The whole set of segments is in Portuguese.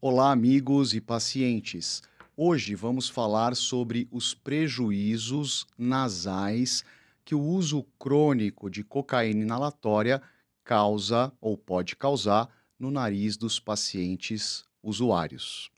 Olá, amigos e pacientes. Hoje vamos falar sobre os prejuízos nasais que o uso crônico de cocaína inalatória causa ou pode causar no nariz dos pacientes usuários.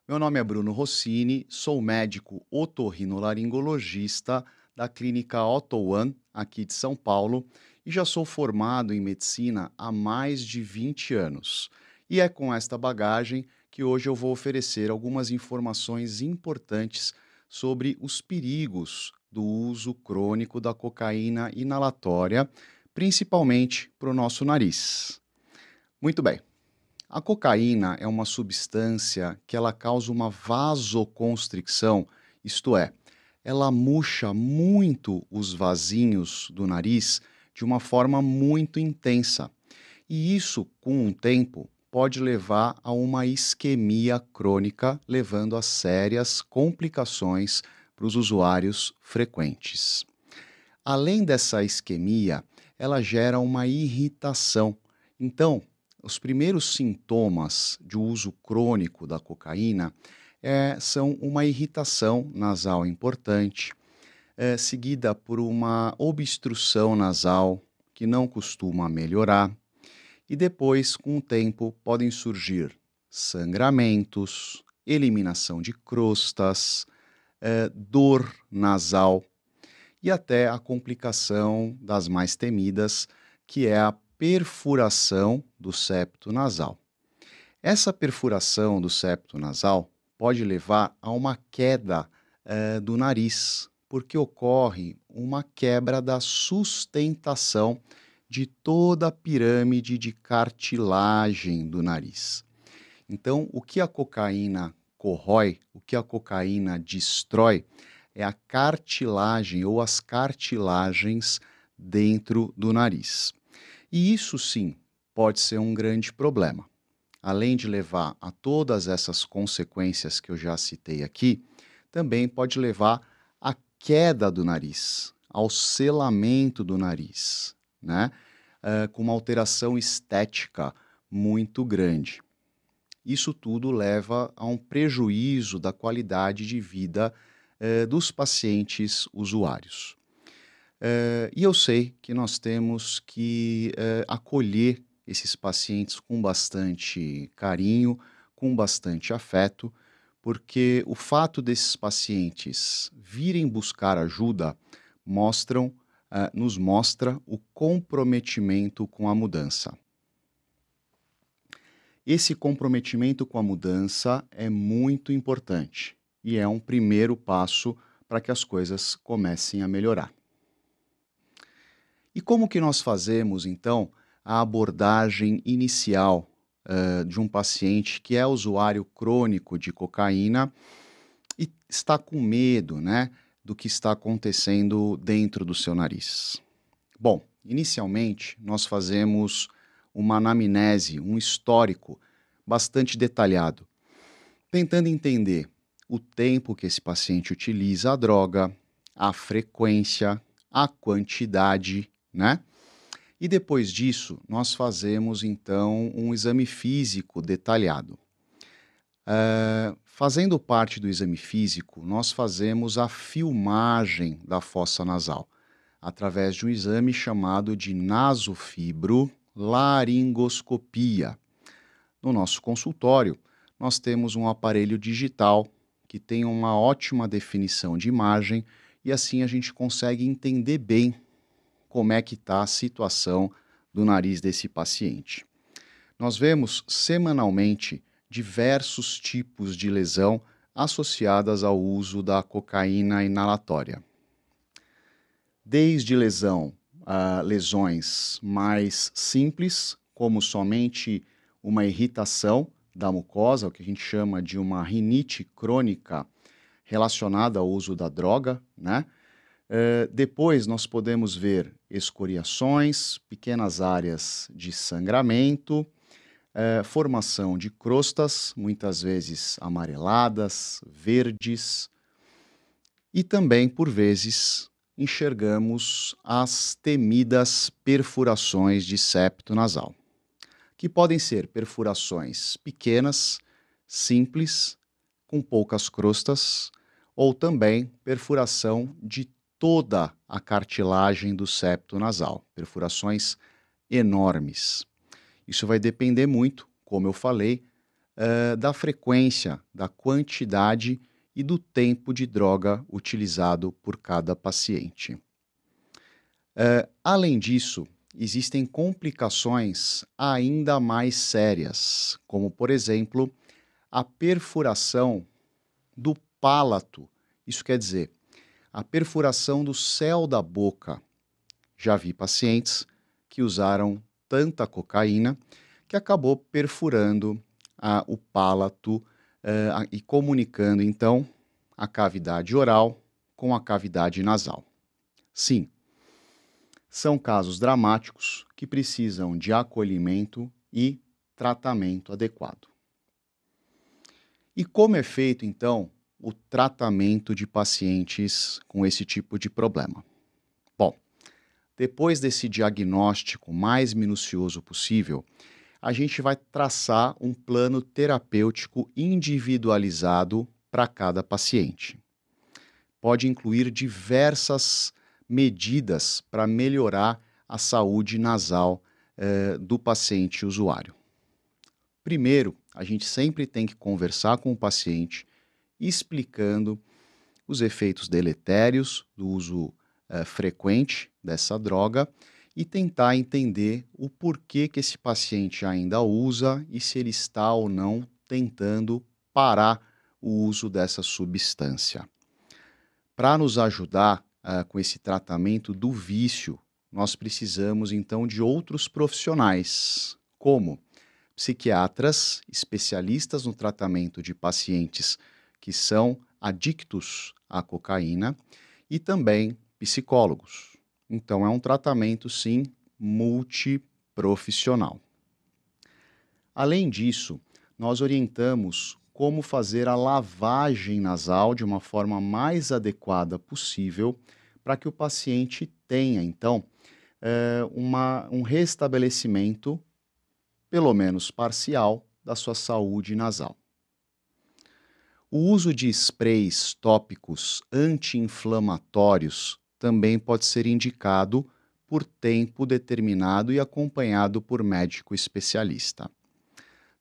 Meu nome é Bruno Rossini, sou médico otorrinolaringologista da clínica Otto One, aqui de São Paulo, e já sou formado em medicina há mais de 20 anos. E é com esta bagagem que hoje eu vou oferecer algumas informações importantes sobre os perigos do uso crônico da cocaína inalatória, principalmente para o nosso nariz. Muito bem. A cocaína é uma substância que ela causa uma vasoconstricção, isto é, ela murcha muito os vasinhos do nariz de uma forma muito intensa. E isso, com o tempo, pode levar a uma isquemia crônica, levando a sérias complicações para os usuários frequentes. Além dessa isquemia, ela gera uma irritação. Então, os primeiros sintomas de uso crônico da cocaína são uma irritação nasal importante, seguida por uma obstrução nasal que não costuma melhorar, e depois, com o tempo, podem surgir sangramentos, eliminação de crostas, dor nasal e até a complicação das mais temidas, que é a perfuração do septo nasal. Essa perfuração do septo nasal pode levar a uma queda do nariz, porque ocorre uma quebra da sustentação de toda a pirâmide de cartilagem do nariz. Então, o que a cocaína corrói, o que a cocaína destrói, é a cartilagem ou as cartilagens dentro do nariz. E isso sim pode ser um grande problema. Além de levar a todas essas consequências que eu já citei aqui, também pode levar à queda do nariz, ao selamento do nariz, né? Com uma alteração estética muito grande. Isso tudo leva a um prejuízo da qualidade de vida dos pacientes usuários. E eu sei que nós temos que acolher esses pacientes com bastante carinho, com bastante afeto, porque o fato desses pacientes virem buscar ajuda nos mostra o comprometimento com a mudança. Esse comprometimento com a mudança é muito importante e é um primeiro passo para que as coisas comecem a melhorar. E como que nós fazemos, então, a abordagem inicial de um paciente que é usuário crônico de cocaína e está com medo, né, do que está acontecendo dentro do seu nariz? Bom, inicialmente nós fazemos uma anamnese, um histórico bastante detalhado, tentando entender o tempo que esse paciente utiliza a droga, a frequência, a quantidade, né? E depois disso, nós fazemos então um exame físico detalhado. Fazendo parte do exame físico, nós fazemos a filmagem da fossa nasal, através de um exame chamado de nasofibrolaringoscopia. No nosso consultório, nós temos um aparelho digital que tem uma ótima definição de imagem e assim a gente consegue entender bem como é que está a situação do nariz desse paciente. Nós vemos semanalmente diversos tipos de lesão associadas ao uso da cocaína inalatória. Desde lesões mais simples, como somente uma irritação da mucosa, o que a gente chama de uma rinite crônica relacionada ao uso da droga, né? Depois nós podemos ver escoriações, pequenas áreas de sangramento, formação de crostas, muitas vezes amareladas, verdes, e também, por vezes, enxergamos as temidas perfurações de septo nasal, que podem ser perfurações pequenas, simples, com poucas crostas, ou também perfuração de toda a cartilagem do septo nasal, perfurações enormes. Isso vai depender muito, como eu falei, da frequência, da quantidade e do tempo de droga utilizado por cada paciente. Além disso, existem complicações ainda mais sérias, como, por exemplo, a perfuração do palato. Isso quer dizer, a perfuração do céu da boca. Já vi pacientes que usaram tanta cocaína que acabou perfurando o palato e comunicando, então, a cavidade oral com a cavidade nasal. Sim, são casos dramáticos que precisam de acolhimento e tratamento adequado. E como é feito, então, o tratamento de pacientes com esse tipo de problema? Bom, depois desse diagnóstico mais minucioso possível, a gente vai traçar um plano terapêutico individualizado para cada paciente. Pode incluir diversas medidas para melhorar a saúde nasal do paciente usuário. Primeiro, a gente sempre tem que conversar com o paciente, explicando os efeitos deletérios do uso frequente dessa droga e tentar entender o porquê que esse paciente ainda usa e se ele está ou não tentando parar o uso dessa substância. Para nos ajudar com esse tratamento do vício, nós precisamos então de outros profissionais, como psiquiatras, especialistas no tratamento de pacientes que são adictos à cocaína e também psicólogos. Então é um tratamento, sim, multiprofissional. Além disso, nós orientamos como fazer a lavagem nasal de uma forma mais adequada possível para que o paciente tenha, então, um restabelecimento, pelo menos parcial, da sua saúde nasal. O uso de sprays tópicos anti-inflamatórios também pode ser indicado por tempo determinado e acompanhado por médico especialista.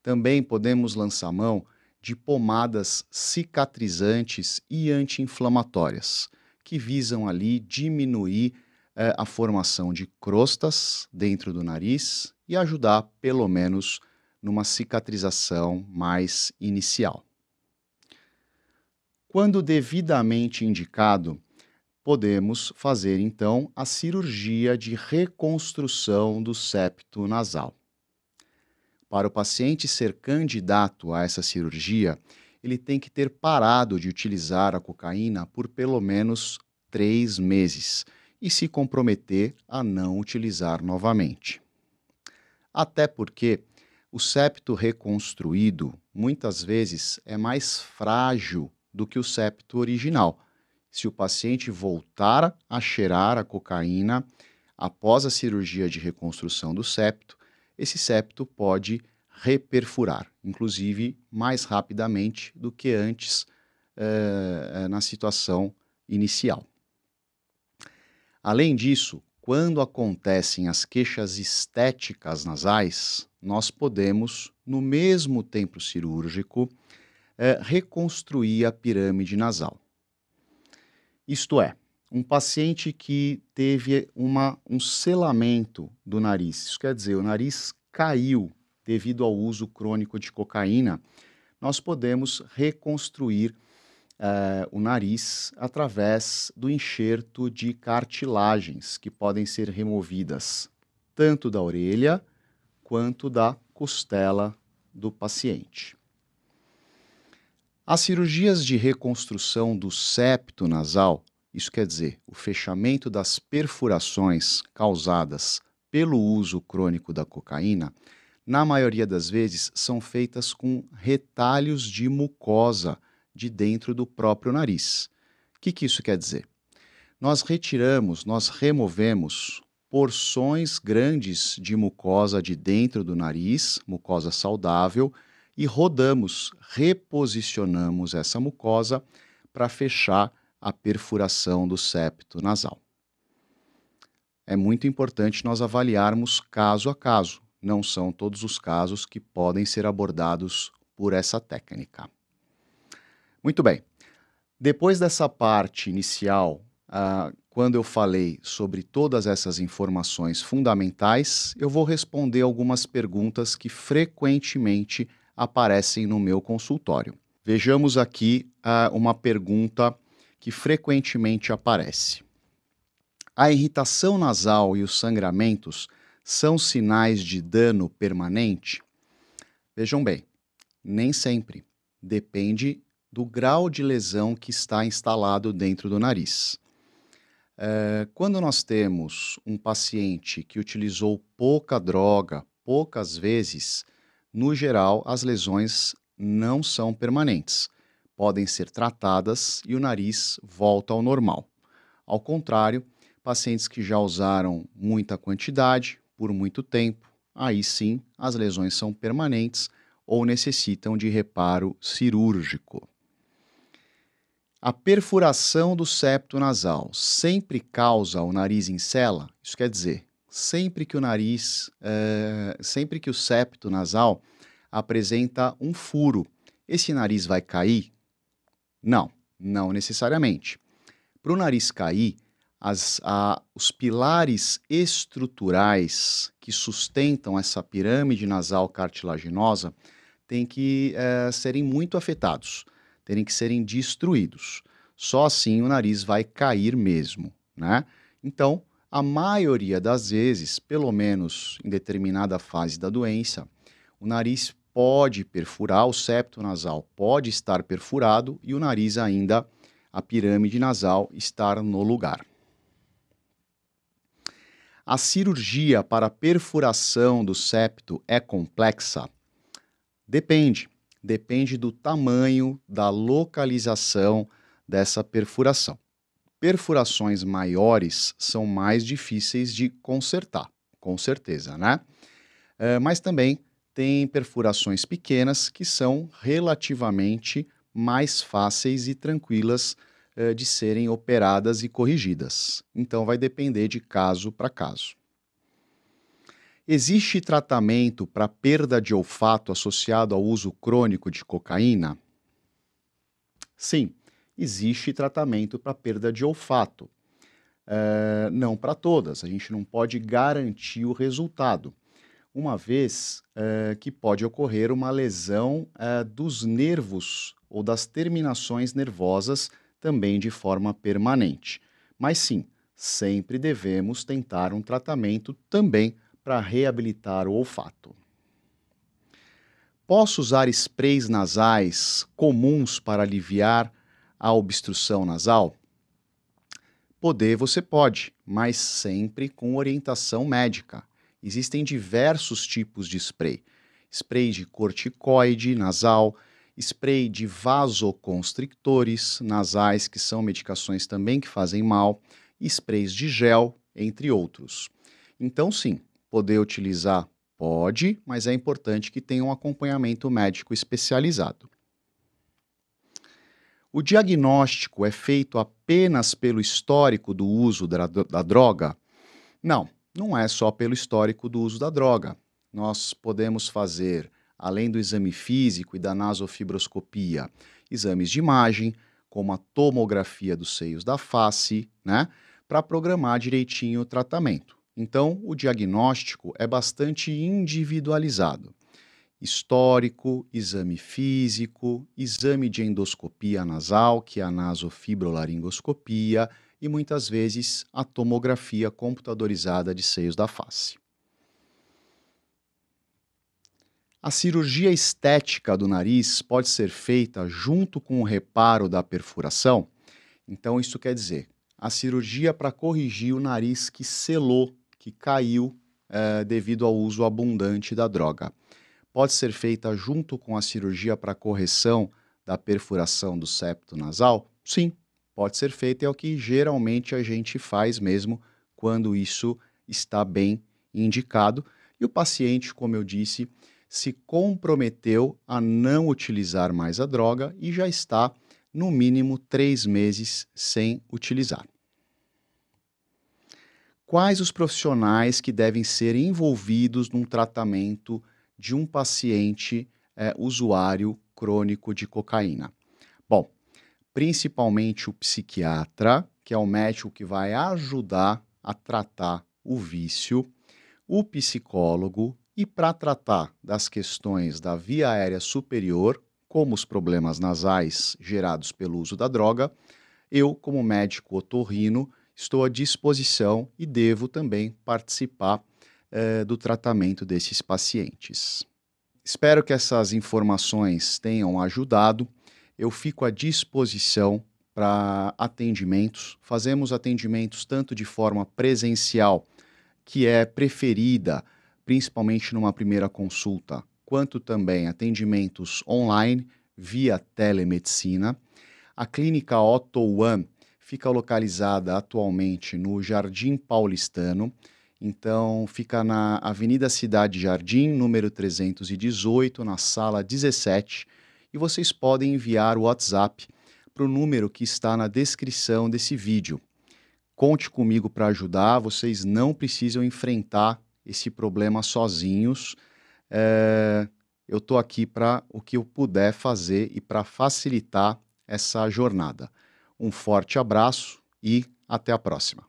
Também podemos lançar mão de pomadas cicatrizantes e anti-inflamatórias, que visam ali diminuir a formação de crostas dentro do nariz e ajudar, pelo menos, numa cicatrização mais inicial. Quando devidamente indicado, podemos fazer, então, a cirurgia de reconstrução do septo nasal. Para o paciente ser candidato a essa cirurgia, ele tem que ter parado de utilizar a cocaína por pelo menos 3 meses e se comprometer a não utilizar novamente. Até porque o septo reconstruído muitas vezes é mais frágil do que o septo original. Se o paciente voltar a cheirar a cocaína após a cirurgia de reconstrução do septo, esse septo pode reperfurar, inclusive mais rapidamente do que antes na situação inicial. Além disso, quando acontecem as queixas estéticas nasais, nós podemos, no mesmo tempo cirúrgico, reconstruir a pirâmide nasal. Isto é, um paciente que teve um selamento do nariz, isso quer dizer, o nariz caiu devido ao uso crônico de cocaína, nós podemos reconstruir o nariz através do enxerto de cartilagens que podem ser removidas tanto da orelha quanto da costela do paciente. As cirurgias de reconstrução do septo nasal, isso quer dizer, o fechamento das perfurações causadas pelo uso crônico da cocaína, na maioria das vezes são feitas com retalhos de mucosa de dentro do próprio nariz. O que isso quer dizer? Nós removemos porções grandes de mucosa de dentro do nariz, mucosa saudável, e rodamos, reposicionamos essa mucosa para fechar a perfuração do septo nasal. É muito importante nós avaliarmos caso a caso. Não são todos os casos que podem ser abordados por essa técnica. Muito bem. Depois dessa parte inicial, quando eu falei sobre todas essas informações fundamentais, eu vou responder algumas perguntas que frequentemente aparecem no meu consultório. Vejamos aqui uma pergunta que frequentemente aparece. A irritação nasal e os sangramentos são sinais de dano permanente? Vejam bem, nem sempre. Depende do grau de lesão que está instalado dentro do nariz. Quando nós temos um paciente que utilizou pouca droga, poucas vezes, no geral, as lesões não são permanentes. Podem ser tratadas e o nariz volta ao normal. Ao contrário, pacientes que já usaram muita quantidade, por muito tempo, aí sim as lesões são permanentes ou necessitam de reparo cirúrgico. A perfuração do septo nasal sempre causa o nariz em cela? Isso quer dizer, sempre que o septo nasal apresenta um furo, esse nariz vai cair? Não, não necessariamente. Para o nariz cair, os pilares estruturais que sustentam essa pirâmide nasal cartilaginosa têm que serem muito afetados, terem que serem destruídos. Só assim o nariz vai cair mesmo, né? Então, a maioria das vezes, pelo menos em determinada fase da doença, o nariz pode perfurar, o septo nasal pode estar perfurado e o nariz ainda, a pirâmide nasal, estar no lugar. A cirurgia para perfuração do septo é complexa? Depende. Depende do tamanho, da localização dessa perfuração. Perfurações maiores são mais difíceis de consertar, com certeza, né? Mas também tem perfurações pequenas que são relativamente mais fáceis e tranquilas de serem operadas e corrigidas. Então vai depender de caso para caso. Existe tratamento para perda de olfato associado ao uso crônico de cocaína? Sim, existe tratamento para perda de olfato. Não para todas, a gente não pode garantir o resultado, uma vez que pode ocorrer uma lesão dos nervos ou das terminações nervosas também de forma permanente. Mas sim, sempre devemos tentar um tratamento também para reabilitar o olfato. Posso usar sprays nasais comuns para aliviar a obstrução nasal? Você pode, mas sempre com orientação médica. Existem diversos tipos de spray. Spray de corticoide nasal, spray de vasoconstrictores nasais, que são medicações também que fazem mal, sprays de gel, entre outros. Então, sim, poder utilizar pode, mas é importante que tenha um acompanhamento médico especializado. O diagnóstico é feito apenas pelo histórico do uso da droga? Não, não é só pelo histórico do uso da droga. Nós podemos fazer, além do exame físico e da nasofibroscopia, exames de imagem, como a tomografia dos seios da face, né, para programar direitinho o tratamento. Então, o diagnóstico é bastante individualizado. Histórico, exame físico, exame de endoscopia nasal, que é a nasofibrolaringoscopia, e muitas vezes a tomografia computadorizada de seios da face. A cirurgia estética do nariz pode ser feita junto com o reparo da perfuração? Então, isso quer dizer, a cirurgia para corrigir o nariz que selou, que caiu devido ao uso abundante da droga. Pode ser feita junto com a cirurgia para correção da perfuração do septo nasal? Sim, pode ser feita, é o que geralmente a gente faz mesmo quando isso está bem indicado. E o paciente, como eu disse, se comprometeu a não utilizar mais a droga e já está, no mínimo, 3 meses sem utilizar. Quais os profissionais que devem ser envolvidos num tratamento de um paciente usuário crônico de cocaína? Bom, principalmente o psiquiatra, que é o médico que vai ajudar a tratar o vício, o psicólogo e para tratar das questões da via aérea superior, como os problemas nasais gerados pelo uso da droga, eu, como médico otorrino, estou à disposição e devo também participar do tratamento desses pacientes. Espero que essas informações tenham ajudado. Eu fico à disposição para atendimentos. Fazemos atendimentos tanto de forma presencial, que é preferida, principalmente numa primeira consulta, quanto também atendimentos online via telemedicina. A clínica Otto One fica localizada atualmente no Jardim Paulistano, então fica na Avenida Cidade Jardim, número 318, na sala 17, e vocês podem enviar o WhatsApp para o número que está na descrição desse vídeo. Conte comigo para ajudar, vocês não precisam enfrentar esse problema sozinhos. Eu estou aqui para o que eu puder fazer e para facilitar essa jornada. Um forte abraço e até a próxima.